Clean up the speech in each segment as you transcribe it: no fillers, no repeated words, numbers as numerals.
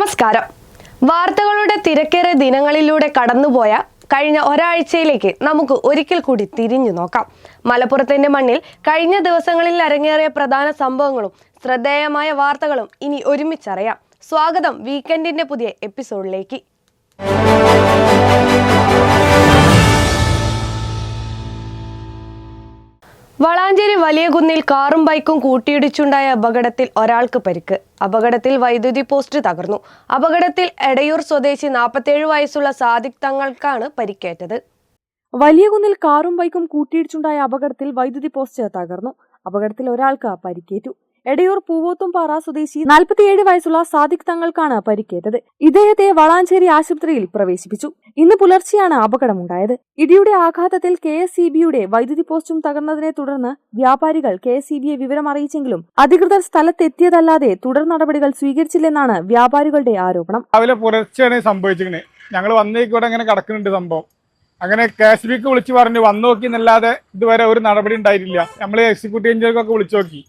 നമസ്കാരം. വാർത്തകളുടെ തിരക്കേറിയ ദിനങ്ങളിലൂടെ കടന്നുപോയ കഴിഞ്ഞ ഒരാഴ്ചയിലേക്ക് നമുക്ക് ഒരിക്കൽ കൂടി തിരിഞ്ഞു നോക്കാം. മലപ്പുറത്തിന്റെ മണ്ണിൽ കഴിഞ്ഞ ദിവസങ്ങളിൽ അരങ്ങേറിയ പ്രധാന സംഭവങ്ങളും ശ്രദ്ധേയമായ വാർത്തകളും ഇനി ഒരുമിച്ചറിയാം. സ്വാഗതം വീക്കെൻഡിന്റെ പുതിയ എപ്പിസോഡിലേക്ക്. വളാഞ്ചേരി വലിയകുന്നിൽ കാറും ബൈക്കും കൂട്ടിയിടിച്ചുണ്ടായ അപകടത്തിൽ ഒരാൾക്ക് പരിക്ക്. അപകടത്തിൽ വൈദ്യുതി പോസ്റ്റ് തകർന്നു. അപകടത്തിൽ എടയൂർ സ്വദേശി 47 വയസ്സുള്ള സാദിഖ് തങ്ങൾക്കാണ് പരിക്കേറ്റത്. വലിയകുന്നിൽ കാറും ബൈക്കും കൂട്ടിയിടിച്ചുണ്ടായ അപകടത്തിൽ വൈദ്യുതി പോസ്റ്റ് തകർന്നു. അപകടത്തിൽ ഒരാൾക്ക് പരിക്കേറ്റു. എടയൂർ പൂവോത്തുംപാറ സ്വദേശി 47 വയസ്സുള്ള സാദിഖ് തങ്ങൾക്കാണ് പരിക്കേറ്റത്. ഇദ്ദേഹത്തെ വളാഞ്ചേരി ആശുപത്രിയിൽ പ്രവേശിപ്പിച്ചു. ഇന്ന് പുലർച്ചെയാണ് അപകടമുണ്ടായത്. ഇടിയുടെ ആഘാതത്തിൽ KSEBയുടെ വൈദ്യുതി പോസ്റ്റും തകർന്നതിനെ തുടർന്ന് വ്യാപാരികൾ KSEBയെ വിവരം അറിയിച്ചെങ്കിലും അധികൃതർ സ്ഥലത്തെത്തിയതല്ലാതെ തുടർ നടപടികൾ സ്വീകരിച്ചില്ലെന്നാണ് വ്യാപാരികളുടെ ആരോപണം. രാവിലെ പുലർച്ചെയാണ് സംഭവിച്ചിരിക്കുന്നത്. ഞങ്ങൾ വന്നേക്കൂടെ അങ്ങനെ കിടക്കുന്നുണ്ട് സംഭവം. അങ്ങനെ KSEBക്ക് വിളിച്ചു പറഞ്ഞു വന്നു നോക്കി എന്നല്ലാതെ ഇതുവരെ ഒരു നടപടി ഉണ്ടായിട്ടില്ല. നമ്മൾ എക്സിക്യൂട്ടീവ് എഞ്ചിനീയർക്കൊക്കെ വിളിച്ചു നോക്കി,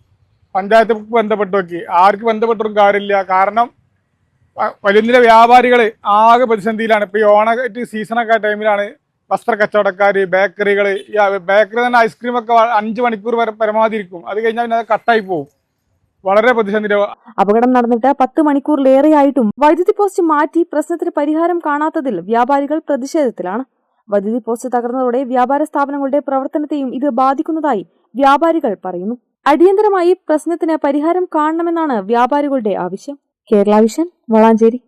പഞ്ചായത്ത് ബന്ധപ്പെട്ട് നോക്കി, ആർക്ക് ബന്ധപ്പെട്ടും കാര്യമില്ല. കാരണം വലിയ വ്യാപാരികൾ ആകെ പ്രതിസന്ധിയിലാണ്. ഇപ്പോൾ ഈ ഓണ സീസണൊക്കെ ടൈമിലാണ് വസ്ത്ര കച്ചവടക്കാർ, ബേക്കറികൾ, ബേക്കറി തന്നെ ഐസ്ക്രീമൊക്കെ 5 മണിക്കൂർ വരെ പരമാവധി ഇരിക്കും. അത് കഴിഞ്ഞാൽ പിന്നെ അത് കട്ടായി പോകും. വളരെ പ്രതിസന്ധി. അപകടം നടന്നിട്ട് 10 മണിക്കൂറിലേറെയായിട്ടും വൈദ്യുതി പോസ്റ്റ് മാറ്റി പ്രശ്നത്തിന് പരിഹാരം കാണാത്തതിൽ വ്യാപാരികൾ പ്രതിഷേധത്തിലാണ്. വൈദ്യുതി പോസ്റ്റ് തകർന്നതോടെ വ്യാപാര സ്ഥാപനങ്ങളുടെ പ്രവർത്തനത്തെയും ഇത് ബാധിക്കുന്നതായി വ്യാപാരികൾ പറയുന്നു. അടിയന്തരമായി പ്രശ്നത്തിന് പരിഹാരം കാണണമെന്നാണ് വ്യാപാരികളുടെ ആവശ്യം. കേരള വിഷൻ, വളാഞ്ചേരി.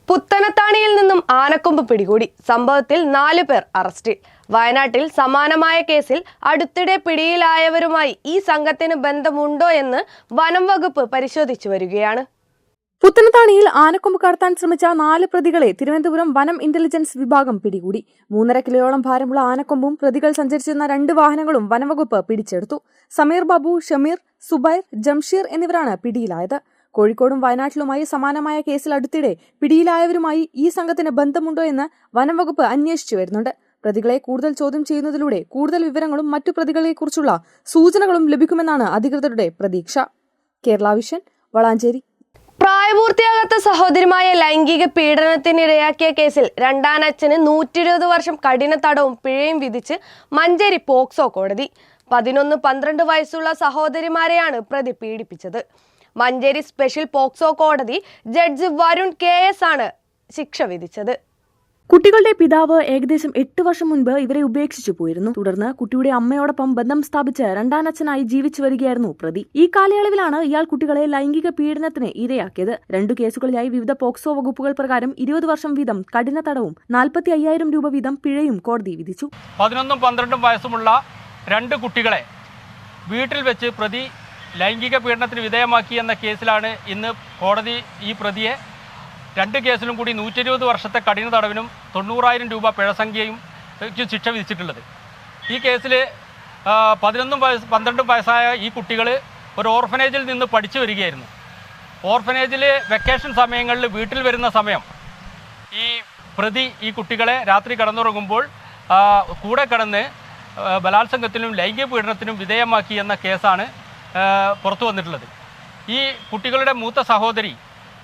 പുത്തനത്താണിയിൽ നിന്നും ആനക്കൊമ്പ് പിടികൂടി. സംഭവത്തിൽ 4 പേർ അറസ്റ്റിൽ. വയനാട്ടിൽ സമാനമായ കേസിൽ അടുത്തിടെ പിടിയിലായവരുമായി ഈ സംഘത്തിന് ബന്ധമുണ്ടോ എന്ന് വനം വകുപ്പ് പരിശോധിച്ചു വരികയാണ്. പുത്തനത്താണിയിൽ ആനക്കൊമ്പ് കടത്താൻ ശ്രമിച്ച 4 പ്രതികളെ തിരുവനന്തപുരം വനം ഇന്റലിജൻസ് വിഭാഗം പിടികൂടി. 3.5 കിലോയോളം ഭാരമുള്ള ആനക്കൊമ്പും പ്രതികൾ സഞ്ചരിച്ചിരുന്ന 2 വാഹനങ്ങളും വനംവകുപ്പ് പിടിച്ചെടുത്തു. സമീർ ബാബു, ഷമീർ, സുബൈർ, ജംഷീർ എന്നിവരാണ് പിടിയിലായത്. കോഴിക്കോടും വയനാട്ടിലുമായി സമാനമായ കേസിൽ അടുത്തിടെ പിടിയിലായവരുമായി ഈ സംഘത്തിന് ബന്ധമുണ്ടോ എന്ന് വനംവകുപ്പ് അന്വേഷിച്ചു വരുന്നുണ്ട്. പ്രതികളെ കൂടുതൽ ചോദ്യം ചെയ്യുന്നതിലൂടെ കൂടുതൽ വിവരങ്ങളും മറ്റു പ്രതികളെക്കുറിച്ചുള്ള സൂചനകളും ലഭിക്കുമെന്നാണ് അധികൃതരുടെ പ്രതീക്ഷ. കേരള വിഷൻ, വളാഞ്ചേരി. പ്രായപൂർത്തിയാകാത്ത സഹോദരിമായ ലൈംഗിക പീഡനത്തിനിരയാക്കിയ കേസിൽ രണ്ടാനച്ഛന് 120 വർഷം കഠിന തടവും പിഴയും വിധിച്ച് മഞ്ചേരി പോക്സോ കോടതി. 11, 12 വയസ്സുള്ള സഹോദരിമാരെയാണ് പ്രതി പീഡിപ്പിച്ചത്. മഞ്ചേരി സ്പെഷ്യൽ പോക്സോ കോടതി ജഡ്ജ് വരുൺ KS ആണ് ശിക്ഷ വിധിച്ചത്. കുട്ടികളുടെ പിതാവ് ഏകദേശം 8 വർഷം മുൻപ് ഇവരെ ഉപേക്ഷിച്ചു പോയിരുന്നു. തുടർന്ന് കുട്ടിയുടെ അമ്മയോടൊപ്പം ബന്ധം സ്ഥാപിച്ച് രണ്ടാനച്ഛനായി ജീവിച്ചു വരികയായിരുന്നു പ്രതി. ഈ കാലയളവിലാണ് ഇയാൾ കുട്ടികളെ ലൈംഗിക പീഡനത്തിന് ഇരയാക്കിയത്. 2 കേസുകളിലായി വിവിധ പോക്സോ വകുപ്പുകൾ പ്രകാരം 20 വർഷം വീതം കഠിന തടവും 45,000 രൂപ വീതം പിഴയും കോടതി വിധിച്ചു. 11, 12 വയസ്സുമുള്ള 2 കുട്ടികളെ വീട്ടിൽ വെച്ച് പ്രതി ലൈംഗിക പീഡനത്തിന് വിധേയമാക്കി എന്ന കേസിലാണ് ഇന്ന് കോടതി ഈ പ്രതിയെ 2 കേസിലും കൂടി 120 വർഷത്തെ കഠിന തടവിനും 90,000 രൂപ പിഴസംഖ്യയും ശിക്ഷ വിധിച്ചിട്ടുള്ളത്. ഈ കേസിൽ 11, 12 വയസ്സായ ഈ കുട്ടികൾ ഒരു ഓർഫനേജിൽ നിന്ന് പഠിച്ചു വരികയായിരുന്നു. ഓർഫനേജിൽ വെക്കേഷൻ സമയങ്ങളിൽ വീട്ടിൽ വരുന്ന സമയം ഈ പ്രതി ഈ കുട്ടികളെ രാത്രി കിടന്നുറങ്ങുമ്പോൾ കൂടെ കിടന്ന് ബലാത്സംഗത്തിനും ലൈംഗിക പീഡനത്തിനും വിധേയമാക്കി എന്ന കേസാണ് പുറത്തു വന്നിട്ടുള്ളത്. ഈ കുട്ടികളുടെ മൂത്ത സഹോദരി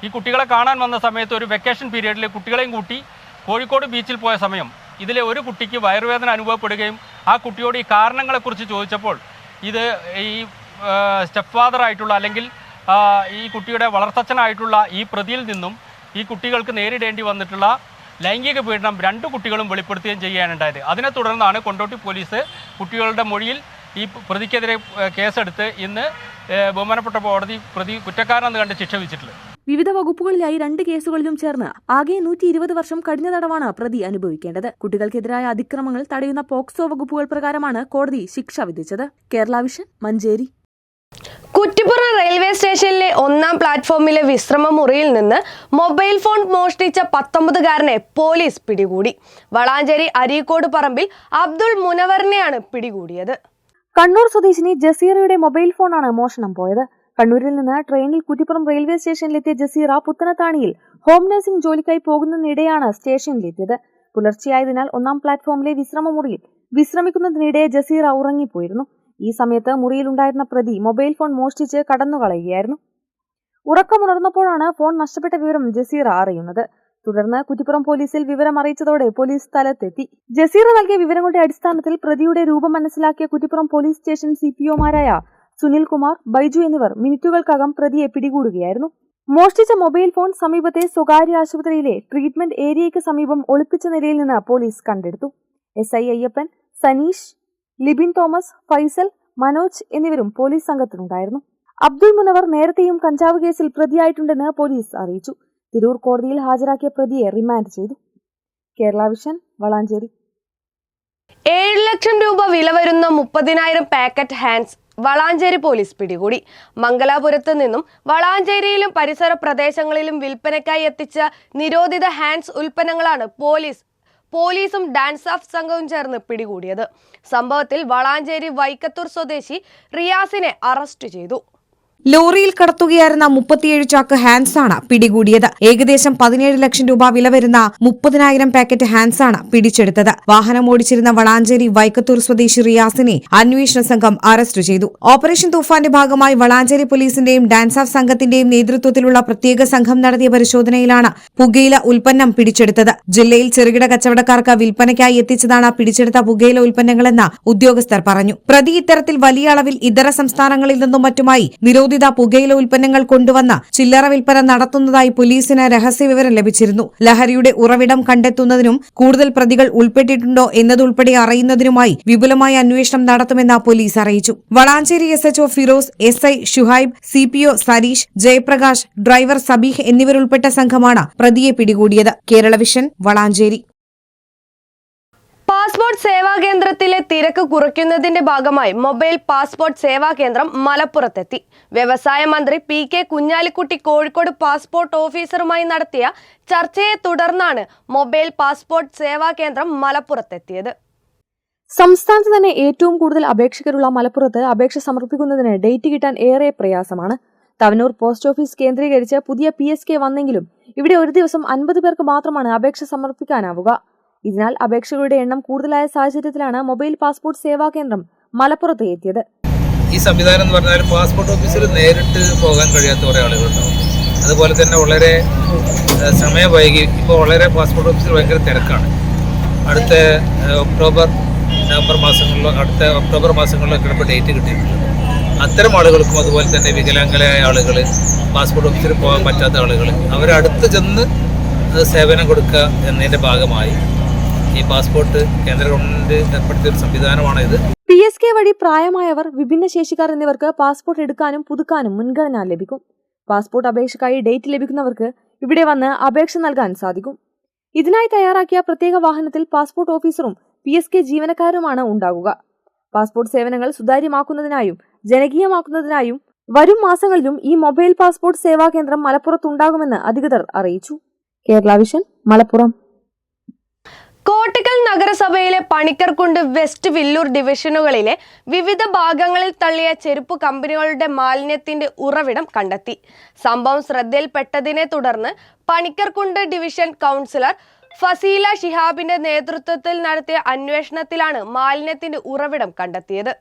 ഈ കുട്ടികളെ കാണാൻ വന്ന സമയത്ത് ഒരു വെക്കേഷൻ പീരീഡിൽ കുട്ടികളെയും കൂട്ടി കോഴിക്കോട് ബീച്ചിൽ പോയ സമയം ഇതിലെ ഒരു കുട്ടിക്ക് വയറുവേദന അനുഭവപ്പെടുകയും ആ കുട്ടിയോട് ഈ കാരണങ്ങളെക്കുറിച്ച് ചോദിച്ചപ്പോൾ ഇത് ഈ സ്റ്റെപ്പ് ഫാദറായിട്ടുള്ള അല്ലെങ്കിൽ ഈ കുട്ടിയുടെ വളർത്തച്ഛനായിട്ടുള്ള ഈ പ്രതിയിൽ നിന്നും ഈ കുട്ടികൾക്ക് നേരിടേണ്ടി വന്നിട്ടുള്ള ലൈംഗിക പീഡനം 2 കുട്ടികളും വെളിപ്പെടുത്തുകയും ചെയ്യാനുണ്ടായത്. അതിനെ തുടർന്നാണ് കൊണ്ടോട്ടി പോലീസ് കുട്ടികളുടെ മൊഴിയിൽ ഈ പ്രതിക്കെതിരെ കേസെടുത്ത് ഇന്ന് ബഹുമാനപ്പെട്ട കോടതി പ്രതി കുറ്റക്കാരനെന്ന് കണ്ട് ശിക്ഷ വിധിച്ചിട്ടുള്ളത്. വിവിധ വകുപ്പുകളിലായി 2 കേസുകളിലും ചേർന്ന് ആകെ 120 വർഷം കഠിന തടവാണ് പ്രതി അനുഭവിക്കേണ്ടത്. കുട്ടികൾക്കെതിരായ അതിക്രമങ്ങൾ തടയുന്ന പോക്സോ വകുപ്പുകൾ പ്രകാരമാണ് കോടതി ശിക്ഷ വിധിച്ചത്. കേരള വിഷൻ, മഞ്ചേരി. കുറ്റിപ്പുറം റെയിൽവേ സ്റ്റേഷനിലെ 1ാം പ്ലാറ്റ്ഫോമിലെ വിശ്രമ മുറിയിൽ നിന്ന് മൊബൈൽ ഫോൺ മോഷ്ടിച്ച 19-കാരനെ പോലീസ് പിടികൂടി. വളാഞ്ചേരി അരീക്കോട് പറമ്പിൽ അബ്ദുൾ മുനവറിനെയാണ് പിടികൂടിയത്. കണ്ണൂർ സ്വദേശിനി ജസീറയുടെ മൊബൈൽ ഫോണാണ് മോഷണം പോയത്. കണ്ണൂരിൽ നിന്ന് ട്രെയിനിൽ കുറ്റിപ്പുറം റെയിൽവേ സ്റ്റേഷനിലെത്തിയ ജസീറ പുത്തനത്താണിയിൽ ഹോം നഴ്സിംഗ് ജോലിക്കായി പോകുന്നതിനിടെയാണ് സ്റ്റേഷനിലെത്തിയത്. പുലർച്ചെയായതിനാൽ 1ാം പ്ലാറ്റ്ഫോമിലെ വിശ്രമമുറിയിൽ വിശ്രമിക്കുന്നതിനിടെ ജസീറ ഉറങ്ങിപ്പോയിരുന്നു. ഈ സമയത്ത് മുറിയിലുണ്ടായിരുന്ന പ്രതി മൊബൈൽ ഫോൺ മോഷ്ടിച്ച് കടന്നുകളയുകയായിരുന്നു. ഉറക്കമുണർന്നപ്പോഴാണ് ഫോൺ നഷ്ടപ്പെട്ട വിവരം ജസീറ അറിയുന്നത്. തുടർന്ന് കുറ്റിപ്പുറം പോലീസിൽ വിവരം അറിയിച്ചതോടെ പോലീസ് സ്ഥലത്തെത്തി. ജസീറ നൽകിയ വിവരങ്ങളുടെ അടിസ്ഥാനത്തിൽ പ്രതിയുടെ രൂപം മനസ്സിലാക്കിയ കുറ്റിപ്പുറം പോലീസ് സ്റ്റേഷൻ CPOമാരായ സുനിൽകുമാർ, ബൈജു എന്നിവർ മിനിറ്റുകൾക്കകം പ്രതിയെ പിടികൂടുകയായിരുന്നു. മോഷ്ടിച്ച മൊബൈൽ ഫോൺ സമീപത്തെ സ്വകാര്യ ആശുപത്രിയിലെ ട്രീറ്റ്മെന്റ് ഏരിയയ്ക്ക് സമീപം ഒളിപ്പിച്ച നിലയിൽ നിന്ന് പോലീസ് കണ്ടെടുത്തു. SI അയ്യപ്പൻ, സനീഷ്, ലിബിൻ തോമസ്, ഫൈസൽ, മനോജ് എന്നിവരും പോലീസ് സംഘത്തിലുണ്ടായിരുന്നു. അബ്ദുൾ മുനവർ നേരത്തെയും കഞ്ചാവ് കേസിൽ പ്രതിയായിട്ടുണ്ടെന്ന് പോലീസ് അറിയിച്ചു. തിരൂർ കോടതിയിൽ ഹാജരാക്കിയ പ്രതിയെ റിമാൻഡ് ചെയ്തു. കേരള വിഷൻ, വളാഞ്ചേരി. 7 ലക്ഷം രൂപ വില വരുന്ന 30,000 പാക്കറ്റ് ഹാൻഡ്സ് വളാഞ്ചേരി പോലീസ് പിടികൂടി. മംഗലാപുരത്ത് നിന്നും വളാഞ്ചേരിയിലും പരിസര പ്രദേശങ്ങളിലും വിൽപ്പനയ്ക്കായി എത്തിച്ച നിരോധിത ഹാൻഡ്സ് ഉൽപ്പന്നങ്ങളാണ് പോലീസും ഡാൻസ് ഓഫ് സംഘവും ചേർന്ന് പിടികൂടിയത്. സംഭവത്തിൽ വളാഞ്ചേരി വൈക്കത്തൂർ സ്വദേശി റിയാസിനെ അറസ്റ്റ് ചെയ്തു. ലോറിയിൽ കടത്തുകയായിരുന്ന 37 ചാക്ക് ഹാൻഡ്സാണ് പിടികൂടിയത്. ഏകദേശം 17 ലക്ഷം രൂപ വില വരുന്ന 30,000 പാക്കറ്റ് ഹാൻഡ്സാണ് പിടിച്ചെടുത്തത്. വാഹനം ഓടിച്ചിരുന്ന വളാഞ്ചേരി വൈക്കത്തൂർ സ്വദേശി റിയാസിനെ അന്വേഷണ സംഘം അറസ്റ്റ് ചെയ്തു. ഓപ്പറേഷൻ തൂഫാന്റെ ഭാഗമായി വളാഞ്ചേരി പോലീസിന്റെയും ഡാൻസ് ഓഫ് സംഘത്തിന്റെയും നേതൃത്വത്തിലുള്ള പ്രത്യേക സംഘം നടത്തിയ പരിശോധനയിലാണ് പുകയില ഉൽപ്പന്നം പിടിച്ചെടുത്തത്. ജില്ലയിൽ ചെറുകിട കച്ചവടക്കാർക്ക് വിൽപ്പനയ്ക്കായി എത്തിച്ചതാണ് പിടിച്ചെടുത്ത പുകയില ഉൽപ്പന്നങ്ങളെന്ന് ഉദ്യോഗസ്ഥർ പറഞ്ഞു. പ്രതി ഇത്തരത്തിൽ വലിയ അളവിൽ ഇതര സംസ്ഥാനങ്ങളിൽ നിന്നും മറ്റുമായി നിരോധിത പുകയില ഉൽപ്പന്നങ്ങൾ കൊണ്ടുവന്ന് ചില്ലറ വിൽപ്പന നടത്തുന്നതായി പോലീസിന് രഹസ്യവിവരം ലഭിച്ചിരുന്നു. ലഹരിയുടെ ഉറവിടം കണ്ടെത്തുന്നതിനും കൂടുതൽ പ്രതികൾ ഉൾപ്പെട്ടിട്ടുണ്ടോ എന്നതുൾപ്പെടെ അറിയുന്നതിനുമായി വിപുലമായ അന്വേഷണം നടത്തുമെന്ന് പോലീസ് അറിയിച്ചു. Valanchery SHO Firoz, SI Shuhaib, CPO Sareesh, Jayaprakash, driver Sabeeh എന്നിവരുൾപ്പെട്ട സംഘമാണ് പ്രതിയെ പിടികൂടിയത്. കേരള വിഷൻ, വളാഞ്ചേരി. പാസ്പോർട്ട് സേവാ കേന്ദ്രത്തിലെ തിരക്ക് കുറയ്ക്കുന്നതിന്റെ ഭാഗമായി മൊബൈൽ പാസ്പോർട്ട് സേവാ കേന്ദ്രം മലപ്പുറത്തെത്തി. വ്യവസായ മന്ത്രി PK കുഞ്ഞാലിക്കുട്ടി കോഴിക്കോട് പാസ്പോർട്ട് ഓഫീസറുമായി നടത്തിയ ചർച്ചയെ തുടർന്നാണ് മൊബൈൽ പാസ്പോർട്ട് സേവാ കേന്ദ്രം മലപ്പുറത്തെത്തിയത്. സംസ്ഥാനത്ത് തന്നെ ഏറ്റവും കൂടുതൽ അപേക്ഷകരുള്ള മലപ്പുറത്ത് അപേക്ഷ സമർപ്പിക്കുന്നതിന് ഡേറ്റ് കിട്ടാൻ ഏറെ പ്രയാസമാണ്. തവനൂർ പോസ്റ്റ് ഓഫീസ് കേന്ദ്രീകരിച്ച് പുതിയ PSK വന്നെങ്കിലും ഇവിടെ ഒരു ദിവസം 50 പേർക്ക് മാത്രമാണ് അപേക്ഷ സമർപ്പിക്കാനാവുക. ഇതിനാൽ അപേക്ഷകളുടെ എണ്ണം കൂടുതലായ സാഹചര്യത്തിലാണ് മൊബൈൽ പാസ്പോർട്ട് സേവാ കേന്ദ്രം മലപ്പുറത്ത് എത്തിയത്. ഈ സംവിധാനം എന്ന് പറഞ്ഞാൽ പാസ്പോർട്ട് ഓഫീസിൽ നേരിട്ട് പോകാൻ കഴിയാത്ത കുറേ ആളുകളുണ്ടാവും. അതുപോലെ തന്നെ വളരെ സമയം വൈകി ഇപ്പോൾ വളരെ പാസ്പോർട്ട് ഓഫീസിൽ ഭയങ്കര തിരക്കാണ്. അടുത്ത ഒക്ടോബർ മാസങ്ങളിലൊക്കെ ഇപ്പോൾ ഡേറ്റ് കിട്ടിയിട്ടുണ്ട്. അത്തരം ആളുകൾക്കും അതുപോലെ തന്നെ വികലാംഗരായ ആളുകൾ, പാസ്പോർട്ട് ഓഫീസിൽ പോകാൻ പറ്റാത്ത ആളുകൾ, അവരടുത്ത് ചെന്ന് സേവനം കൊടുക്കുക എന്നതിൻ്റെ ഭാഗമായി ഈ പാസ്പോർട്ട് കേന്ദ്ര ഗവൺമെന്റ് ഏർപ്പെടുത്തിയ ഒരു സംവിധാനമാണ് ഇത്. PSK വഴി പ്രായമായവർ, വിഭിന്നശേഷിക്കാർ എന്നിവർക്ക് പാസ്പോർട്ട് എടുക്കാനും പുതുക്കാനും മുൻഗണന ലഭിക്കും. പാസ്പോർട്ട് അപേക്ഷയ്ക്കായി ഡേറ്റ് ലഭിക്കുന്നവർക്ക് ഇവിടെ വന്ന് അപേക്ഷ നൽകാൻ സാധിക്കും. ഇതിനായി തയ്യാറാക്കിയ പ്രത്യേക വാഹനത്തിൽ പാസ്പോർട്ട് ഓഫീസറും PSK ജീവനക്കാരുമാണ് ഉണ്ടാകുക. പാസ്പോർട്ട് സേവനങ്ങൾ സുതാര്യമാക്കുന്നതിനായും ജനകീയമാക്കുന്നതിനായും വരും മാസങ്ങളിലും ഈ മൊബൈൽ പാസ്പോർട്ട് സേവാ കേന്ദ്രം മലപ്പുറത്തുണ്ടാകുമെന്ന് അധികൃതർ അറിയിച്ചു. കേരള വിഷൻ, മലപ്പുറം. കോട്ടക്കൽ നഗരസഭയിലെ പണിക്കർകുണ്ട് വെസ്റ്റ് വില്ലൂർ ഡിവിഷനുകളിലെ വിവിധ ഭാഗങ്ങളിൽ തള്ളിയ ചെരുപ്പ് കമ്പനികളുടെ മാലിന്യത്തിന്റെ ഉറവിടം കണ്ടെത്തി. സംഭവം ശ്രദ്ധയിൽപ്പെട്ടതിനെ തുടർന്ന് പണിക്കർകുണ്ട് ഡിവിഷൻ കൗൺസിലർ ഫസീല ഷിഹാബിന്റെ നേതൃത്വത്തിൽ നടത്തിയ അന്വേഷണത്തിലാണ് മാലിന്യത്തിന്റെ ഉറവിടം കണ്ടെത്തിയത്.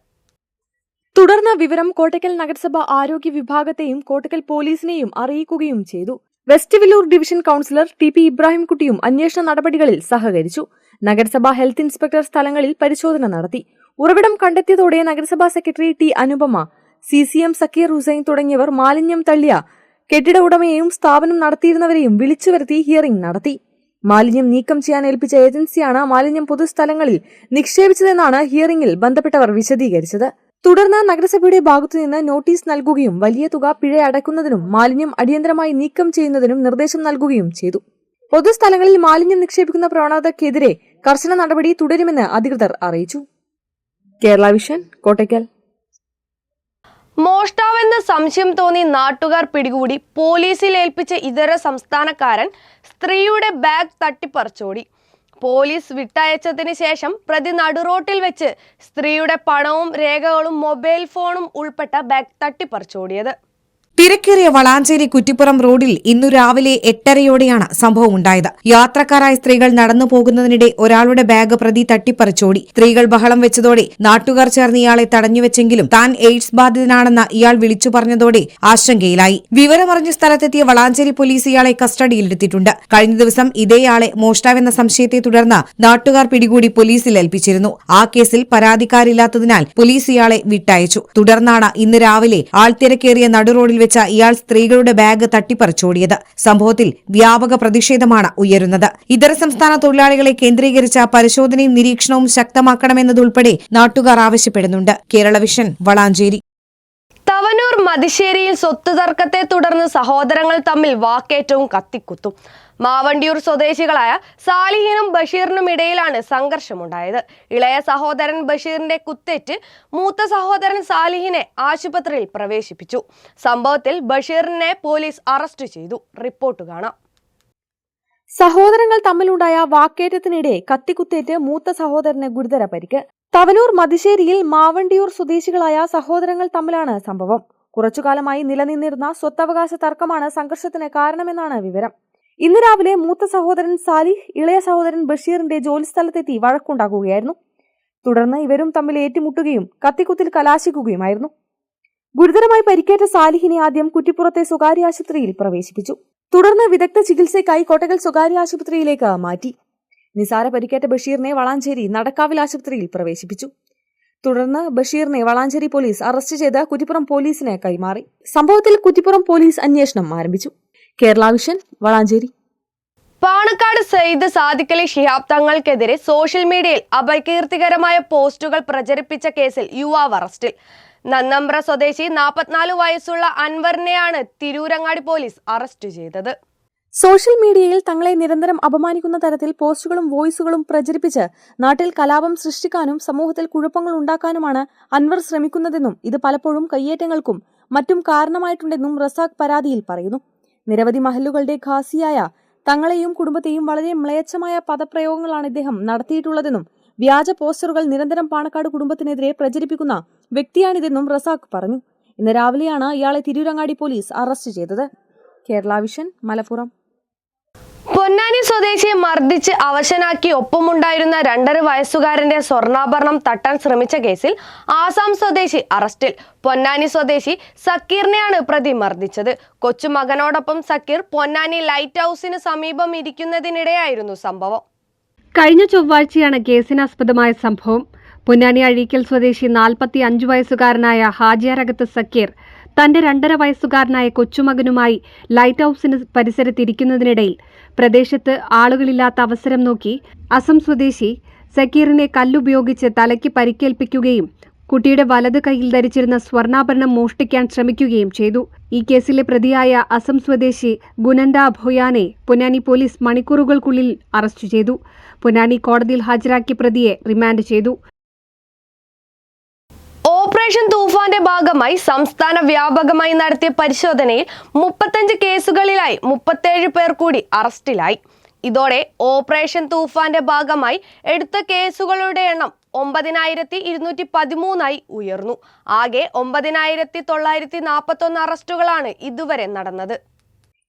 തുടർന്ന് വിവരം കോട്ടക്കൽ നഗരസഭ ആരോഗ്യ വിഭാഗത്തെയും കോട്ടക്കൽ പോലീസിനെയും അറിയിക്കുകയും ചെയ്തു. West Villur division councillor TP ഇബ്രാഹിംകുട്ടിയും അന്വേഷണ നടപടികളിൽ സഹകരിച്ചു. നഗരസഭാ ഹെൽത്ത് ഇൻസ്പെക്ടർ സ്ഥലങ്ങളിൽ പരിശോധന നടത്തി. ഉറവിടം കണ്ടെത്തിയതോടെ നഗരസഭാ secretary T Anupama, CCM Sakkeer Hussain തുടങ്ങിയവർ മാലിന്യം തള്ളിയ കെട്ടിട ഉടമയെയും സ്ഥാപനം നടത്തിയിരുന്നവരെയും വിളിച്ചു വരുത്തി ഹിയറിംഗ് നടത്തി. മാലിന്യം നീക്കം ചെയ്യാൻ ഏൽപ്പിച്ച ഏജൻസിയാണ് മാലിന്യം പൊതുസ്ഥലങ്ങളിൽ നിക്ഷേപിച്ചതെന്നാണ് ഹിയറിംഗിൽ ബന്ധപ്പെട്ടവർ വിശദീകരിച്ചത്. തുടർന്ന് നഗരസഭയുടെ ഭാഗത്തുനിന്ന് നോട്ടീസ് നൽകുകയും വലിയ തുക പിഴ അടയ്ക്കുന്നതിനും മാലിന്യം അടിയന്തരമായി നീക്കം ചെയ്യുന്നതിനും നിർദ്ദേശം നൽകുകയും ചെയ്തു. പൊതുസ്ഥലങ്ങളിൽ മാലിന്യം നിക്ഷേപിക്കുന്ന പ്രവണതയ്ക്കെതിരെ കർശന നടപടി തുടരുമെന്ന് അധികൃതർ അറിയിച്ചു. കേരള വിഷൻ, കോട്ടയ്ക്കൽ. മോഷ്ടാവെന്ന് സംശയം തോന്നി നാട്ടുകാർ പിടികൂടി പോലീസിൽ ഏൽപ്പിച്ച ഇതര സംസ്ഥാനക്കാരൻ സ്ത്രീയുടെ ബാഗ് തട്ടിപ്പറിച്ചോടി. പോലീസ് വിട്ടയച്ചതിന് ശേഷം പ്രതി നടുറോട്ടിൽ വെച്ച് സ്ത്രീയുടെ പണവും രേഖകളും മൊബൈൽ ഫോണും ഉൾപ്പെട്ട ബാഗ് തട്ടിപ്പറിച്ചോടിയത്. തിരക്കേറിയ വളാഞ്ചേരി കുറ്റിപ്പുറം റോഡിൽ ഇന്നു രാവിലെ 8:30യോടെയാണ് സംഭവമുണ്ടായത്. യാത്രക്കാരായ സ്ത്രീകൾ നടന്നു പോകുന്നതിനിടെ ഒരാളുടെ ബാഗ് പ്രതി തട്ടിപ്പറിച്ചോടി. സ്ത്രീകൾ ബഹളം വെച്ചതോടെ നാട്ടുകാർ ചേർന്ന് ഇയാളെ തടഞ്ഞുവെച്ചെങ്കിലും താൻ എയ്ഡ്സ് ബാധിതനാണെന്ന് ഇയാൾ വിളിച്ചു പറഞ്ഞതോടെ ആശങ്കയിലായി. വിവരമറിഞ്ഞ സ്ഥലത്തെത്തിയ വളാഞ്ചേരി പോലീസ് ഇയാളെ കസ്റ്റഡിയിലെടുത്തിട്ടുണ്ട്. കഴിഞ്ഞ ദിവസം ഇതേയാളെ മോഷ്ടാവെന്ന സംശയത്തെ തുടർന്ന് നാട്ടുകാർ പിടികൂടി പോലീസിൽ ഏൽപ്പിച്ചിരുന്നു. ആ കേസിൽ പരാതിക്കാരില്ലാത്തതിനാൽ പോലീസ് ഇയാളെ വിട്ടയച്ചു. തുടർന്നാണ് ഇന്ന് രാവിലെ ആൾത്തിരക്കേറിയ നടുറോഡിൽ വെച്ച ഇയാൾ സ്ത്രീകളുടെ ബാഗ് തട്ടിപ്പറിച്ചോടിയത്. സംഭവത്തിൽ വ്യാപക പ്രതിഷേധമാണ് ഉയരുന്നത്. ഇതര സംസ്ഥാന തൊഴിലാളികളെ കേന്ദ്രീകരിച്ച പരിശോധനയും നിരീക്ഷണവും ശക്തമാക്കണമെന്നതുൾപ്പെടെ നാട്ടുകാർ ആവശ്യപ്പെടുന്നുണ്ട്. കേരള വിഷൻ, വളാഞ്ചേരി. തവനൂർ മതിശ്ശേരിയിൽ സ്വത്ത് തർക്കത്തെ തുടർന്ന് സഹോദരങ്ങൾ തമ്മിൽ വാക്കേറ്റവും കത്തിക്കുത്തും. മാവണ്ടിയൂർ സ്വദേശികളായ സാലിഹിനും ബഷീറിനും ഇടയിലാണ് സംഘർഷമുണ്ടായത്. ഇളയ സഹോദരൻ ബഷീറിന്റെ കുത്തേറ്റ് മൂത്ത സഹോദരൻ സാലിഹിനെ ആശുപത്രിയിൽ പ്രവേശിപ്പിച്ചു. സംഭവത്തിൽ ബഷീറിനെ പോലീസ് അറസ്റ്റ് ചെയ്തു. റിപ്പോർട്ട് കാണാം. സഹോദരങ്ങൾ തമ്മിലുണ്ടായ വാക്കേറ്റത്തിനിടെ കത്തിക്കുത്തേറ്റ് മൂത്ത സഹോദരന് ഗുരുതര പരിക്ക്. തവനൂർ മതിശ്ശേരിയിൽ മാവണ്ടിയൂർ സ്വദേശികളായ സഹോദരങ്ങൾ തമ്മിലാണ് സംഭവം. കുറച്ചുകാലമായി നിലനിന്നിരുന്ന സ്വത്തവകാശ തർക്കമാണ് സംഘർഷത്തിന് കാരണമെന്നാണ് വിവരം. ഇന്ന് രാവിലെ മൂത്ത സഹോദരൻ സാലിഹ് ഇളയ സഹോദരൻ ബഷീറിന്റെ ജോലിസ്ഥലത്തെത്തി വഴക്കുണ്ടാക്കുകയായിരുന്നു. തുടർന്ന് ഇവരും തമ്മിൽ ഏറ്റുമുട്ടുകയും കത്തിക്കുത്തിൽ കലാശിക്കുകയുമായിരുന്നു. ഗുരുതരമായി പരിക്കേറ്റ സാലിഹിനെ ആദ്യം കുറ്റിപ്പുറത്തെ സ്വകാര്യ ആശുപത്രിയിൽ പ്രവേശിപ്പിച്ചു. തുടർന്ന് വിദഗ്ധ ചികിത്സയ്ക്കായി കോട്ടകൽ സ്വകാര്യ ആശുപത്രിയിലേക്ക് മാറ്റി. നിസാര പരിക്കേറ്റ ബഷീറിനെ വളാഞ്ചേരി നടക്കാവിൽ ആശുപത്രിയിൽ പ്രവേശിപ്പിച്ചു. തുടർന്ന് ബഷീറിനെ വളാഞ്ചേരി പോലീസ് അറസ്റ്റ് ചെയ്ത് കുറ്റിപ്പുറം പോലീസിന് കൈമാറി. സംഭവത്തിൽ കുറ്റിപ്പുറം പോലീസ് അന്വേഷണം ആരംഭിച്ചു. കേരള വിഷൻ, വളാഞ്ചേരി. പാണക്കാട് സയ്യിദ് സാദിഖലി ശിഹാബ് തങ്ങൾക്കെതിരെ സോഷ്യൽ മീഡിയയിൽ അപകീർത്തികരമായ പോസ്റ്റുകൾ പ്രചരിപ്പിച്ച കേസിൽ യുവാവ് അറസ്റ്റിൽ. നന്നമ്പ്ര സ്വദേശി 44 വയസ്സുള്ള അൻവറിനെയാണ് തിരൂരങ്ങാടി പോലീസ് അറസ്റ്റ് ചെയ്തത്. സോഷ്യൽ മീഡിയയിൽ തങ്ങളെ നിരന്തരം അപമാനിക്കുന്ന തരത്തിൽ പോസ്റ്റുകളും വോയിസുകളും പ്രചരിപ്പിച്ച് നാട്ടിൽ കലാപം സൃഷ്ടിക്കാനും സമൂഹത്തിൽ കുഴപ്പങ്ങൾ ഉണ്ടാക്കാനുമാണ് അൻവർ ശ്രമിക്കുന്നതെന്നും ഇത് പലപ്പോഴും കയ്യേറ്റങ്ങൾക്കും മറ്റും കാരണമായിട്ടുണ്ടെന്നും റസാഖ് പരാതിയിൽ പറയുന്നു. നിരവധി മഹല്ലുകളുടെ ഖാസിയായ തങ്ങളെയും കുടുംബത്തെയും വളരെ മ്ലേച്ഛമായ പദപ്രയോഗങ്ങളാണ് ഇദ്ദേഹം നടത്തിയിട്ടുള്ളതെന്നും വ്യാജ പോസ്റ്ററുകൾ നിരന്തരം പാണക്കാട് കുടുംബത്തിനെതിരെ പ്രചരിപ്പിക്കുന്ന വ്യക്തിയാണിതെന്നും റസാഖ് പറഞ്ഞു. ഇന്ന് രാവിലെയാണ് ഇയാളെ തിരൂരങ്ങാടി പോലീസ് അറസ്റ്റ് ചെയ്തത്. കേരള വിഷൻ, മലപ്പുറം. പൊന്നാനി സ്വദേശിയെ മർദ്ദിച്ച് അവശനാക്കി ഒപ്പമുണ്ടായിരുന്ന 2.5 വയസ്സുകാരന്റെ സ്വർണ്ണാഭരണം തട്ടാൻ ശ്രമിച്ച കേസിൽ ആസാം സ്വദേശി അറസ്റ്റിൽ. പൊന്നാനി സ്വദേശി സക്കീറിനെയാണ് പ്രതി മർദ്ദിച്ചത്. കൊച്ചുമകനോടൊപ്പം സക്കീർ പൊന്നാനി ലൈറ്റ് ഹൌസിന് സമീപം ഇരിക്കുന്നതിനിടെയായിരുന്നു സംഭവം. കഴിഞ്ഞ ചൊവ്വാഴ്ചയാണ് കേസിനാസ്പദമായ സംഭവം. പൊന്നാനി അഴീക്കൽ സ്വദേശി 45 വയസ്സുകാരനായ ഹാജിയാരകത്ത് സക്കീർ തന്റെ 2.5 വയസ്സുകാരനായ കൊച്ചുമകനുമായി ലൈറ്റ് ഹൌസിന് പരിസരത്തിരിക്കുന്നതിനിടയിൽ പ്രദേശത്ത് ആളുകളില്ലാത്ത അവസരം നോക്കി അസം സ്വദേശി സക്കീറിനെ കല്ലുപയോഗിച്ച് തലയ്ക്ക് പരിക്കേൽപ്പിക്കുകയും കുട്ടിയുടെ വലത് കൈയിൽ ധരിച്ചിരുന്ന സ്വർണ്ണാഭരണം മോഷ്ടിക്കാൻ ശ്രമിക്കുകയും ചെയ്തു. ഈ കേസിലെ പ്രതിയായ അസം സ്വദേശി ഗുനന്ദ ഭോയാനെ പൊന്നാനി പോലീസ് മണിക്കൂറുകൾക്കുള്ളിൽ അറസ്റ്റ് ചെയ്തു. പൊന്നാനി കോടതിയിൽ ഹാജരാക്കിയ പ്രതിയെ റിമാൻഡ് ചെയ്തു. ഓപ്പറേഷൻ തൂഫാന്റെ ഭാഗമായി സംസ്ഥാന വ്യാപകമായി നടത്തിയ പരിശോധനയിൽ 35 കേസുകളിലായി 37 പേർ കൂടി അറസ്റ്റിലായി. ഇതോടെ ഓപ്പറേഷൻ തൂഫാന്റെ ഭാഗമായി എടുത്ത കേസുകളുടെ എണ്ണം 9213 ഉയർന്നു. ആകെ 9941 അറസ്റ്റുകളാണ് ഇതുവരെ നടന്നത്.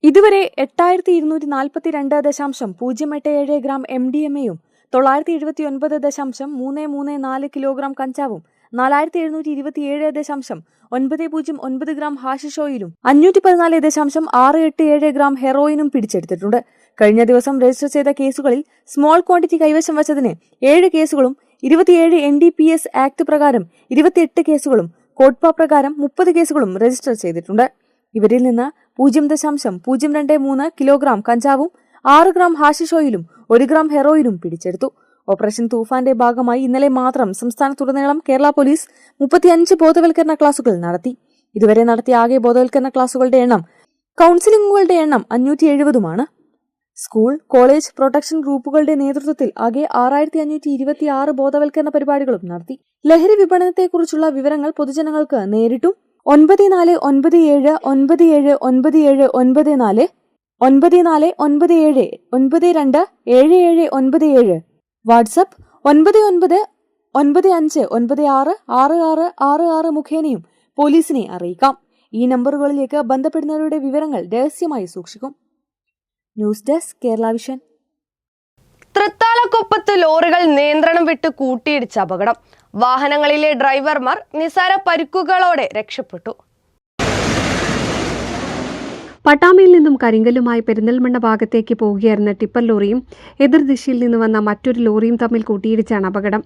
ഇതുവരെ 8242.087 ഗ്രാം MDMA-യും 979.334 കിലോഗ്രാം കഞ്ചാവും 4727.909 ഗ്രാം ഹാഷിഷ് ഓയിലും 514.687 ഗ്രാം ഹെറോയിനും പിടിച്ചെടുത്തിട്ടുണ്ട്. കഴിഞ്ഞ ദിവസം രജിസ്റ്റർ ചെയ്ത കേസുകളിൽ സ്മോൾ ക്വാണ്ടിറ്റി കൈവശം വച്ചതിന് 7 കേസുകളും 27 NDPS ആക്ട് പ്രകാരം 28 കേസുകളും കോഡ്പ പ്രകാരം 30 കേസുകളും രജിസ്റ്റർ ചെയ്തിട്ടുണ്ട്. ഇവരിൽ നിന്ന് 0.023 കിലോഗ്രാം കഞ്ചാവും 6 ഗ്രാം ഹാഷിഷ് ഓയിലും 1 ഗ്രാം ഹെറോയിനും പിടിച്ചെടുത്തു. ഓപ്പറേഷൻ തൂഫാന്റെ ഭാഗമായി ഇന്നലെ മാത്രം സംസ്ഥാനത്തുടനീളം കേരള പോലീസ് 35 ബോധവൽക്കരണ ക്ലാസുകൾ നടത്തി. ഇതുവരെ നടത്തിയ ആകെ ബോധവൽക്കരണ ക്ലാസുകളുടെ എണ്ണം കൌൺസിലിംഗുകളുടെ എണ്ണം 570-മാണ്. സ്കൂൾ, കോളേജ്, പ്രൊട്ടക്ഷൻ ഗ്രൂപ്പുകളുടെ നേതൃത്വത്തിൽ ആകെ 6526 ബോധവൽക്കരണ പരിപാടികളും നടത്തി. ലഹരി വിപണനത്തെക്കുറിച്ചുള്ള വിവരങ്ങൾ പൊതുജനങ്ങൾക്ക് നേരിട്ടും 9497979794 9497927797 വാട്സ്ആപ്പ് 9995966666 മുഖേനയും പോലീസിനെ അറിയിക്കാം. ഈ നമ്പറുകളിലേക്ക് ബന്ധപ്പെടുന്നവരുടെ വിവരങ്ങൾ രഹസ്യമായി സൂക്ഷിക്കും. News desk Kerala Vision. തൃത്താലക്കൊപ്പത്ത് ലോറികൾ നിയന്ത്രണം വിട്ട് കൂട്ടിയിടിച്ച അപകടം. വാഹനങ്ങളിലെ ഡ്രൈവർമാർ നിസ്സാര പരിക്കുകളോടെ രക്ഷപ്പെട്ടു. പട്ടാമ്പിയിൽ നിന്നും കരിങ്കല്ലുമായി പെരിന്തൽമണ്ണ ഭാഗത്തേക്ക് പോവുകയായിരുന്ന ടിപ്പർ ലോറിയും എതിർദിശയിൽ നിന്ന് വന്ന മറ്റൊരു ലോറിയും തമ്മിൽ കൂട്ടിയിടിച്ചാണ് അപകടം.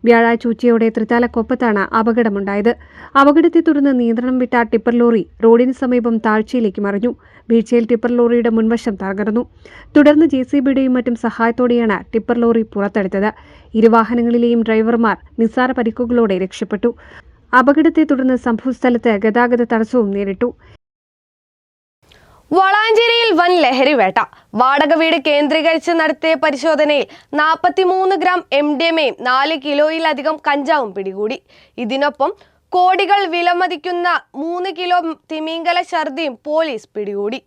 വ്യാഴാഴ്ച ഉച്ചയോടെ തൃത്താലക്കൊപ്പത്താണ് അപകടമുണ്ടായത്. അപകടത്തെ തുടർന്ന് നിയന്ത്രണം വിട്ട ടിപ്പർ ലോറി റോഡിന് സമീപം താഴ്ചയിലേക്ക് മറിഞ്ഞു. വീഴ്ചയിൽ ടിപ്പർ ലോറിയുടെ മുൻവശം തകർന്നു. തുടർന്ന് JCBയുടെയും മറ്റും സഹായത്തോടെയാണ് ടിപ്പർ ലോറി പുറത്തെടുത്തത്. ഇരുവാഹനങ്ങളിലെയും ഡ്രൈവർമാർ നിസ്സാര പരിക്കുകളോടെ രക്ഷപ്പെട്ടു. അപകടത്തെ തുടർന്ന് സംഭവസ്ഥലത്ത് ഗതാഗത തടസ്സവും നേരിട്ടു. വളാഞ്ചേരിയിൽ വൻ ലഹരിവേട്ട. വാടക വീട് കേന്ദ്രീകരിച്ച് നടത്തിയ പരിശോധനയിൽ 43 ഗ്രാം MDMAയും 4 കിലോയിലധികം കഞ്ചാവും പിടികൂടി. ഇതിനൊപ്പം കോടികൾ വിലമതിക്കുന്ന 3 കിലോ തിമിംഗല ഛർദിയും പോലീസ് പിടികൂടി.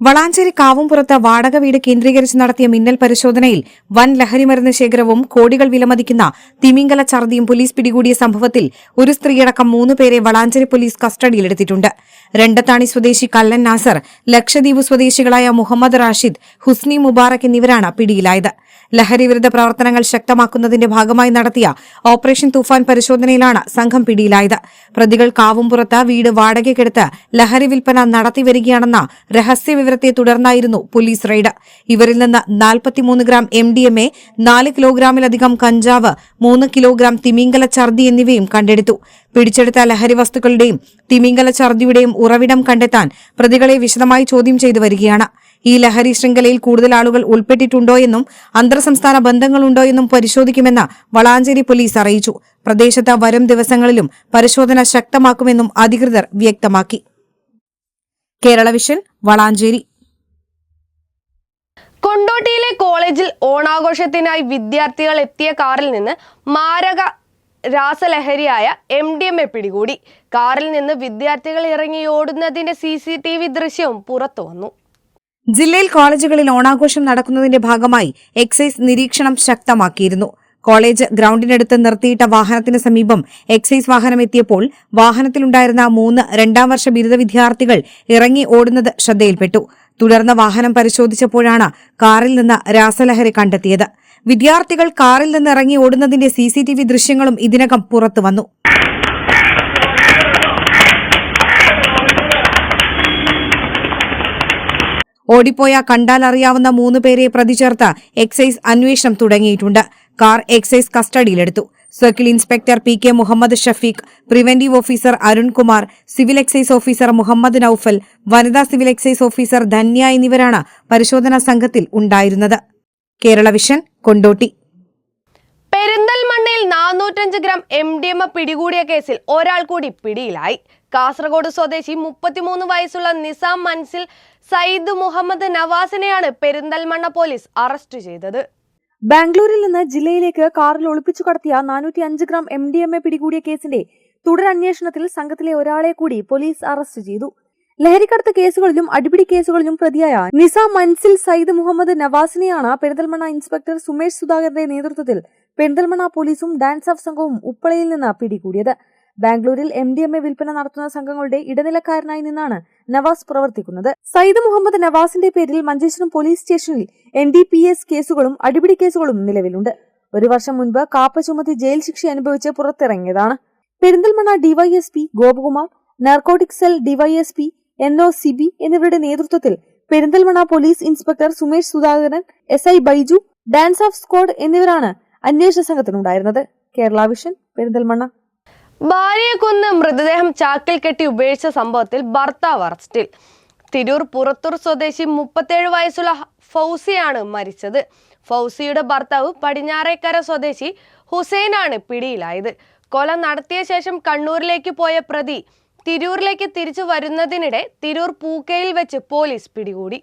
വളാഞ്ചേരി കാവുംപുറത്ത് വാടക വീട് കേന്ദ്രീകരിച്ച് നടത്തിയ മിന്നൽ പരിശോധനയിൽ വൻ ലഹരിമരുന്ന് ശേഖരവും കോടികൾ വിലമതിക്കുന്ന തിമിംഗല ഛർദിയും പോലീസ് പിടികൂടിയ സംഭവത്തിൽ ഒരു സ്ത്രീയടക്കം 3 പേരെ വളാഞ്ചേരി പോലീസ് കസ്റ്റഡിയിലെടുത്തിട്ടുണ്ട്. രണ്ടത്താണി സ്വദേശി കല്ലൻ നാസർ, ലക്ഷദ്വീപ് സ്വദേശികളായ മുഹമ്മദ് റാഷിദ്, ഹുസ്നി മുബാറക് എന്നിവരാണ് പിടിയിലായത്. ലഹരിവിരുദ്ധ പ്രവർത്തനങ്ങൾ ശക്തമാക്കുന്നതിന്റെ ഭാഗമായി നടത്തിയ ഓപ്പറേഷൻ തൂഫാൻ പരിശോധനയിലാണ് സംഘം പിടിയിലായത്. പ്രതികൾ കാവുംപുറത്ത് വീട് വാടകയ്ക്കെടുത്ത് ലഹരി വിൽപ്പന നടത്തിവരികയാണെന്ന രഹസ്യവിവരത്തെ തുടർന്നായിരുന്നു പോലീസ് റെയ്ഡ്. ഇവരിൽ നിന്ന് 43 ഗ്രാം MDMA, 4 കിലോഗ്രാമിലധികം കഞ്ചാവ്, 3 കിലോഗ്രാം തിമിംഗല ഛർദി എന്നിവയും കണ്ടെടുത്തു. പിടിച്ചെടുത്ത ലഹരി വസ്തുക്കളുടെയും തിമിംഗല ഛർദിയുടെയും ഉറവിടം കണ്ടെത്താൻ പ്രതികളെ വിശദമായി ചോദ്യം ചെയ്തു വരികയാണ്. ഈ ലഹരി ശൃംഖലയിൽ കൂടുതൽ ആളുകൾ ഉൾപ്പെട്ടിട്ടുണ്ടോയെന്നും അന്തർസംസ്ഥാന ബന്ധങ്ങളുണ്ടോയെന്നും പരിശോധിക്കുമെന്ന് വളാഞ്ചേരി പോലീസ് അറിയിച്ചു. പ്രദേശത്ത് വരും ദിവസങ്ങളിലും പരിശോധന ശക്തമാക്കുമെന്നും അധികൃതർ വ്യക്തമാക്കി. കേരള വിഷൻ, വളാഞ്ചേരി. കൊണ്ടോട്ടിയിലെ കോളേജിൽ ഓണാഘോഷത്തിനായി വിദ്യാർത്ഥികൾ എത്തിയ കാറിൽ നിന്ന് മാരക രാസലഹരിയായ MDMA പിടികൂടി. കാറിൽ നിന്ന് വിദ്യാർത്ഥികൾ ഇറങ്ങി ഓടുന്നതിന്റെ CCTV ദൃശ്യവും പുറത്തു വന്നു. ജില്ലയിൽ കോളേജുകളിൽ ഓണാഘോഷം നടക്കുന്നതിന്റെ ഭാഗമായി എക്സൈസ് നിരീക്ഷണം ശക്തമാക്കിയിരുന്നു. കോളേജ് ഗ്രൌണ്ടിനടുത്ത് നിർത്തിയിട്ട വാഹനത്തിന് സമീപം എക്സൈസ് വാഹനം എത്തിയപ്പോൾ വാഹനത്തിലുണ്ടായിരുന്ന 3 2ാം വർഷ ബിരുദ വിദ്യാർത്ഥികൾ ഇറങ്ങി ഓടുന്നത് ശ്രദ്ധയിൽപ്പെട്ടു. തുടർന്ന് വാഹനം പരിശോധിച്ചപ്പോഴാണ് കാറിൽ നിന്ന് രാസലഹരി കണ്ടെത്തിയത്. വിദ്യാർത്ഥികൾ കാറിൽ നിന്ന് ഇറങ്ങി ഓടുന്നതിന്റെ CCTV ദൃശ്യങ്ങളും ഇതിനകം പുറത്തുവന്നു. ഓടിപ്പോയ കണ്ടാൽ അറിയാവുന്ന 3 പേരെ പ്രതി ചേർത്ത് എക്സൈസ് അന്വേഷണം തുടങ്ങിയിട്ടുണ്ട്. കാർ എക്സൈസ് കസ്റ്റഡിയിലെടുത്തു. Circle inspector PK Muhammad Shafeeq, preventive officer Arunkumar, civil excise officer Muhammad Noufal, വനിതാ സിവിൽ എക്സൈസ് ഓഫീസർ ധന്യ എന്നിവരാണ് പരിശോധനാ സംഘത്തിൽ ഉണ്ടായിരുന്നത്. കേരള വിഷൻ, കൊണ്ടോട്ടി. പെരിന്തൽമണ്ണയിൽ 405 ഗ്രാം MDMA പിടികൂടിയ കേസിൽ ഒരാൾ കൂടി പിടിയിലായി. കാസർഗോഡ് സ്വദേശി 33 വയസ്സുള്ള നിസാം മൻസിൽ സയ്യിദ് മുഹമ്മദ് നവാസിനെയാണ് പെരിന്തൽമണ്ണ പോലീസ് അറസ്റ്റ് ചെയ്തത്. ബാംഗ്ലൂരിൽ നിന്ന് ജില്ലയിലേക്ക് കാറിൽ ഒളിപ്പിച്ചു കടത്തിയ 405 ഗ്രാം MDMA പിടികൂടിയ കേസിന്റെ തുടരന്വേഷണത്തിൽ സംഘത്തിലെ ഒരാളെ കൂടി പോലീസ് അറസ്റ്റ് ചെയ്തു. ലഹരിക്കടത്ത് കേസുകളിലും അടിപിടി കേസുകളിലും പ്രതിയായ നിസാം മൻസിൽ സയ്യിദ് മുഹമ്മദ് നവാസിനെയാണ് പെരിന്തൽമണ്ണ ഇൻസ്പെക്ടർ സുമേഷ് സുധാകരന്റെ നേതൃത്വത്തിൽ പെരിന്തൽമണ്ണ പോലീസും ഡാൻസ് ഓഫ് സംഘവും ഉപ്പളയിൽ നിന്ന് പിടികൂടിയത്. ബാംഗ്ലൂരിൽ MDMA വിൽപ്പന നടത്തുന്ന സംഘങ്ങളുടെ ഇടനിലക്കാരനായി നിന്നാണ് നവാസ് പ്രവർത്തിക്കുന്നത്. സയ്യിദ് മുഹമ്മദ് നവാസിന്റെ പേരിൽ മഞ്ചേശ്വരം പോലീസ് സ്റ്റേഷനിൽ NDPS കേസുകളും അടിപിടി കേസുകളും നിലവിലുണ്ട്. 1 വർഷം മുൻപ് കാപ്പ ചുമത്തി ജയിൽ ശിക്ഷ അനുഭവിച്ച് പുറത്തിറങ്ങിയതാണ്. Perinthalmanna DYSP Gopakumar, narcotic cell DYSP NOCB എന്നിവരുടെ നേതൃത്വത്തിൽ Perinthalmanna police inspector Sumesh Sudhakaran, SI Baiju, DANSAF squad എന്നിവരാണ് അന്വേഷണ സംഘത്തിനുണ്ടായിരുന്നത്. കേരള വിഷൻ, പെരിന്തൽമണ്ണ. ഭാര്യയെ കൊന്ന് മൃതദേഹം ചാക്കിൽ കെട്ടി ഉപേക്ഷിച്ച സംഭവത്തിൽ ഭർത്താവ് അറസ്റ്റിൽ. തിരൂർ പുറത്തൂർ സ്വദേശി 37 വയസ്സുള്ള ഫൗസിയാണ് മരിച്ചത്. ഫൗസിയുടെ ഭർത്താവ് പടിഞ്ഞാറേക്കര സ്വദേശി ഹുസൈനാണ് പിടിയിലായത്. കൊല നടത്തിയ ശേഷം കണ്ണൂരിലേക്ക് പോയ പ്രതി തിരൂരിലേക്ക് തിരിച്ചു വരുന്നതിനിടെ തിരൂർ പൂക്കയിൽ വെച്ച് പോലീസ് പിടികൂടി.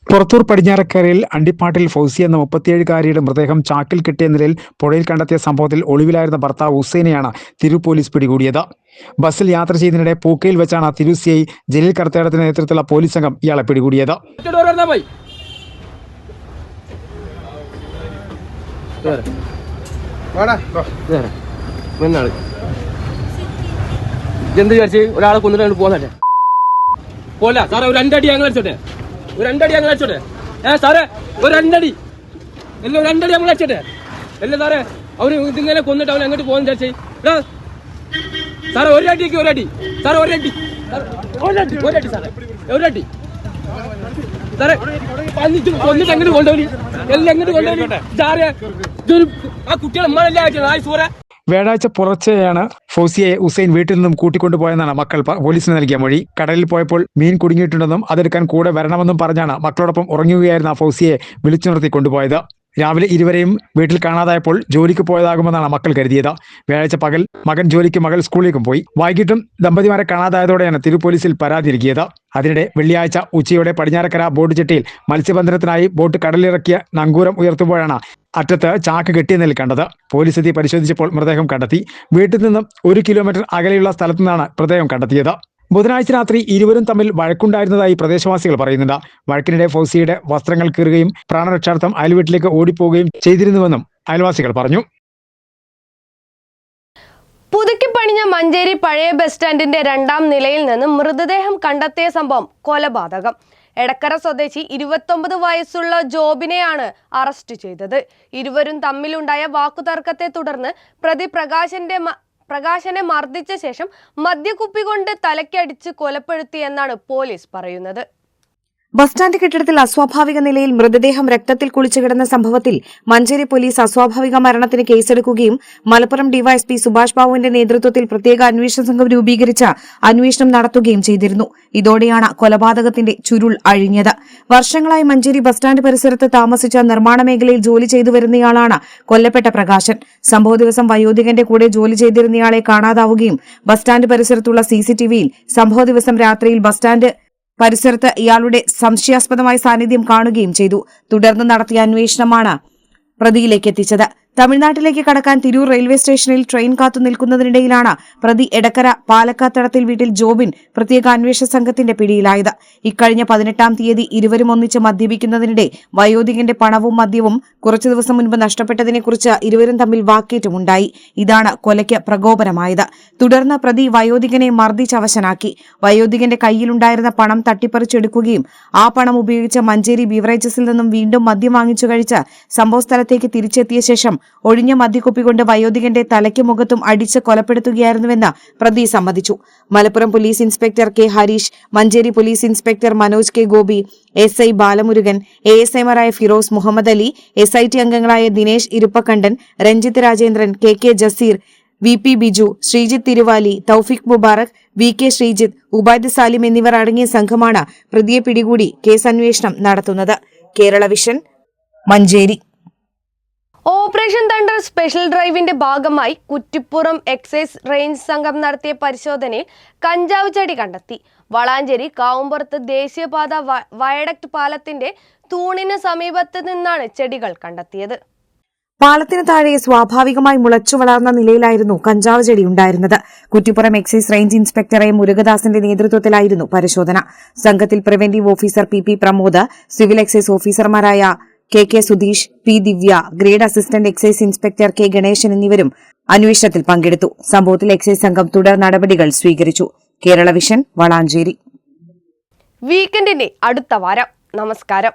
പുറത്തൂർ പടിഞ്ഞാറക്കരയിൽ അണ്ടിപ്പാട്ടിൽ ഫൗസി എന്ന 37-കാരിയുടെ മൃതദേഹം ചാക്കിൽ കെട്ടിയ നിലയിൽ പുഴയിൽ കണ്ടെത്തിയ സംഭവത്തിൽ ഒളിവിലായിരുന്ന ഭർത്താവ് ഹുസൈനെയാണ് തിരൂർ പോലീസ് പിടികൂടിയത്. ബസ്സിൽ യാത്ര ചെയ്യുന്നതിനിടെ പൂക്കയിൽ വെച്ചാണ് തിരൂർ CI ജലീൽ കർത്തേടത്തിന്റെ നേതൃത്വത്തിലുള്ള പോലീസ് സംഘം ഇയാളെ പിടികൂടിയത്. എന്ത് വിചാരിച്ച് ഒരാളെ കൊന്നിട്ട് പോകുന്നല്ലേ പോലെ സാറേ ഒരു 2 അടി ഞങ്ങൾ അടിച്ചോട്ടെ സാറേ ഒരു 2 അടി എല്ലാം 2 അടി ഞങ്ങൾ അടിച്ചോട്ടെ അല്ലേ സാറേ അവര് ഇതിങ്ങനെ കൊന്നിട്ട് അവൻ എങ്ങോട്ട് പോകുന്ന വിചാരിച്ചേ സാറേ ഒരു അടി സാറേ ഒരു അടി സാറേ കൊന്നിട്ട് എങ്ങോട്ട് കൊണ്ടുപോയി എല്ലാം എങ്ങോട്ട് കൊണ്ടുപോയി സാറേ ആ കുട്ടികളെ നമ്മളല്ലേ അയച്ചത് ആ സൂറ. വ്യാഴാഴ്ച പുലർച്ചെയാണ് ഫൗസിയെ ഹുസൈൻ വീട്ടിൽ നിന്നും കൂട്ടിക്കൊണ്ടുപോയെന്നാണ് മക്കൾ പോലീസിന് നൽകിയ മൊഴി. കടലിൽ പോയപ്പോൾ മീൻ കുടുങ്ങിയിട്ടുണ്ടെന്നും അതെടുക്കാൻ കൂടെ വരണമെന്നും പറഞ്ഞാണ് മക്കളോടൊപ്പം ഉറങ്ങുകയായിരുന്ന ഫൗസിയെ വിളിച്ചു നിർത്തി കൊണ്ടുപോയത്. രാവിലെ ഇരുവരെയും വീട്ടിൽ കാണാതായപ്പോൾ ജോലിക്ക് പോയതാകുമെന്നാണ് മക്കൾ കരുതിയത്. വ്യാഴാഴ്ച പകൽ മകൻ ജോലിക്ക്, മകൾ സ്കൂളിലേക്കും പോയി. വൈകിട്ടും ദമ്പതിമാരെ കാണാതായതോടെയാണ് തിരൂർ പോലീസിൽ പരാതി നൽകിയത്. അതിനിടെ വെള്ളിയാഴ്ച ഉച്ചയോടെ പടിഞ്ഞാറക്കര ബോട്ട് ജെട്ടിയിൽ മത്സ്യബന്ധനത്തിനായി ബോട്ട് കടലിറക്കിയ നങ്കൂരം ഉയർത്തുമ്പോഴാണ് അറ്റത്ത് ചാക്ക് കെട്ടിയ നിലയിൽ കണ്ടത്. പോലീസ് എത്തി പരിശോധിച്ചപ്പോൾ മൃതദേഹം കണ്ടെത്തി. വീട്ടിൽ നിന്നും 1 കിലോമീറ്റർ അകലെയുള്ള സ്ഥലത്തു നിന്നാണ് മൃതദേഹം കണ്ടെത്തിയത്. ബുധനാഴ്ച രാത്രി ഇരുവരും തമ്മിൽ വഴക്കുണ്ടായിരുന്നതായി പ്രദേശവാസികൾ പറയുന്നുണ്ട്. വഴക്കിനിടെ ഫൗസിയുടെ വസ്ത്രങ്ങൾ കീറുകയും പ്രാണരക്ഷാർത്ഥം അയൽവീട്ടിലേക്ക് ഓടിപ്പോവുകയും ചെയ്തിരുന്നുവെന്നും അയൽവാസികൾ പറഞ്ഞു. പുതുക്കി പണിഞ്ഞ മഞ്ചേരി പഴയ ബസ് സ്റ്റാൻഡിന്റെ 2ാം നിലയിൽ നിന്ന് മൃതദേഹം കണ്ടെത്തിയ സംഭവം കൊലപാതകം. എടക്കര സ്വദേശി 29 വയസ്സുള്ള ജോബിനെയാണ് അറസ്റ്റ് ചെയ്തത്. ഇരുവരും തമ്മിലുണ്ടായ വാക്കുതർക്കത്തെ തുടർന്ന് പ്രതി പ്രകാശനെ മർദ്ദിച്ച ശേഷം മദ്യക്കുപ്പി കൊണ്ട് തലയ്ക്കടിച്ച് കൊലപ്പെടുത്തിയെന്നാണ് പോലീസ് പറയുന്നത്. ബസ് സ്റ്റാൻഡ് കെട്ടിടത്തിൽ അസ്വാഭാവിക നിലയിൽ മൃതദേഹം രക്തത്തിൽ കുളിച്ചു കിടന്ന സംഭവത്തിൽ മഞ്ചേരി പോലീസ് അസ്വാഭാവിക മരണത്തിന് കേസെടുക്കുകയും മലപ്പുറം ഡിവൈഎസ്പി സുഭാഷ് ബാബുവിന്റെ നേതൃത്വത്തിൽ പ്രത്യേക അന്വേഷണ സംഘം രൂപീകരിച്ച അന്വേഷണം നടത്തുകയും ചെയ്തിരുന്നു. ഇതോടെയാണ് കൊലപാതകത്തിന്റെ ചുരുൾ അഴിഞ്ഞത്. വർഷങ്ങളായി മഞ്ചേരി ബസ് സ്റ്റാൻഡ് പരിസരത്ത് താമസിച്ച നിർമ്മാണ മേഖലയിൽ ജോലി ചെയ്തു വരുന്നയാളാണ് കൊല്ലപ്പെട്ട പ്രകാശൻ. സംഭവ ദിവസം വയോധികന്റെ കൂടെ ജോലി ചെയ്തിരുന്നയാളെ കാണാതാവുകയും ബസ് സ്റ്റാൻഡ് പരിസരത്തുള്ള CCTVയിൽ സംഭവ ദിവസം രാത്രിയിൽ ബസ് സ്റ്റാൻഡ് പരിസരത്ത് ഇയാളുടെ സംശയാസ്പദമായ സാന്നിധ്യം കാണുകയും ചെയ്തു. തുടർന്ന് നടത്തിയ അന്വേഷണമാണ് പ്രതിയിലേക്ക് എത്തിച്ചത്. തമിഴ്നാട്ടിലേക്ക് കടക്കാൻ തിരൂർ റെയിൽവേ സ്റ്റേഷനിൽ ട്രെയിൻ കാത്തു നിൽക്കുന്നതിനിടയിലാണ് പ്രതി എടക്കര പാലക്കാത്തടത്തിൽ വീട്ടിൽ ജോബിൻ പ്രത്യേക അന്വേഷണ സംഘത്തിന്റെ പിടിയിലായത്. ഇക്കഴിഞ്ഞ 18-ാം തീയതി ഇരുവരും ഒന്നിച്ച് മദ്യപിക്കുന്നതിനിടെ വയോധികന്റെ പണവും മദ്യവും കുറച്ചു ദിവസം മുൻപ് നഷ്ടപ്പെട്ടതിനെക്കുറിച്ച് ഇരുവരും തമ്മിൽ വാക്കേറ്റമുണ്ടായി. ഇതാണ് കൊലയ്ക്ക് പ്രകോപനമായത്. തുടർന്ന് പ്രതി വയോധികനെ മർദ്ദിച്ചവശനാക്കി. വയോധികന്റെ കയ്യിലുണ്ടായിരുന്ന പണം തട്ടിപ്പറിച്ചെടുക്കുകയും ആ പണം ഉപയോഗിച്ച് മഞ്ചേരി ബീവറേജസിൽ നിന്നും വീണ്ടും മദ്യം വാങ്ങിച്ചു കഴിച്ച് സംഭവസ്ഥലത്തേക്ക് തിരിച്ചെത്തിയ ശേഷം ഒഴിഞ്ഞ മദ്യക്കുപ്പി കൊണ്ട് വയോധികന്റെ തലയ്ക്കും മുഖത്തും അടിച്ച് കൊലപ്പെടുത്തുകയായിരുന്നുവെന്ന് പ്രതി സമ്മതിച്ചു. Malappuram police inspector K Harish, Manjeri police inspector Manoj K Gopi, SI Balamurugan, ASIമാരായ ഫിറോസ് മുഹമ്മദ് അലി, SIT അംഗങ്ങളായ Dinesh Iruppakkandan, Ranjith Rajendran, KK Jaseer, VP Biju, Sreejith Thiruvali, Taufiq Mubarak, VK Sreejith, Ubaid Salim എന്നിവർ അടങ്ങിയ സംഘമാണ് പ്രതിയെ പിടികൂടി കേസന്വേഷണം നടത്തുന്നത്. Kerala vision, Manjeri. Operation thunder special ഡ്രൈവിന്റെ ഭാഗമായി കുറ്റിപ്പുറം എക്സൈസ് റേഞ്ച് സംഘം നടത്തിയ പരിശോധനയിൽ കഞ്ചാവ് ചെടി കണ്ടെത്തി. വളാഞ്ചേരി കാവുംപുറത്ത് ദേശീയപാത വയഡക്ട് പാലത്തിന്റെ തൂണിന് സമീപത്ത് നിന്നാണ് ചെടികൾ കണ്ടെത്തിയത്. പാലത്തിന് താഴെ സ്വാഭാവികമായി മുളച്ചു വളർന്ന നിലയിലായിരുന്നു കഞ്ചാവ് ചെടി ഉണ്ടായിരുന്നത്. Kuttippuram excise range inspector A മുരുകദാസിന്റെ നേതൃത്വത്തിലായിരുന്നു പരിശോധന. സംഘത്തിൽ preventive officer PP Pramod, civil excise ഓഫീസർമാരായ KK Sudheesh, P Divya, grade assistant excise inspector K Ganesan എന്നിവരും അന്വേഷണത്തിൽ പങ്കെടുത്തു. സംഭവത്തിൽ എക്സൈസ് സംഘം തുടർ നടപടികൾ സ്വീകരിച്ചു. കേരള വിഷൻ, വളാഞ്ചേരി. വീക്കെൻഡിന്റെ അടുത്ത വാരം. നമസ്കാരം.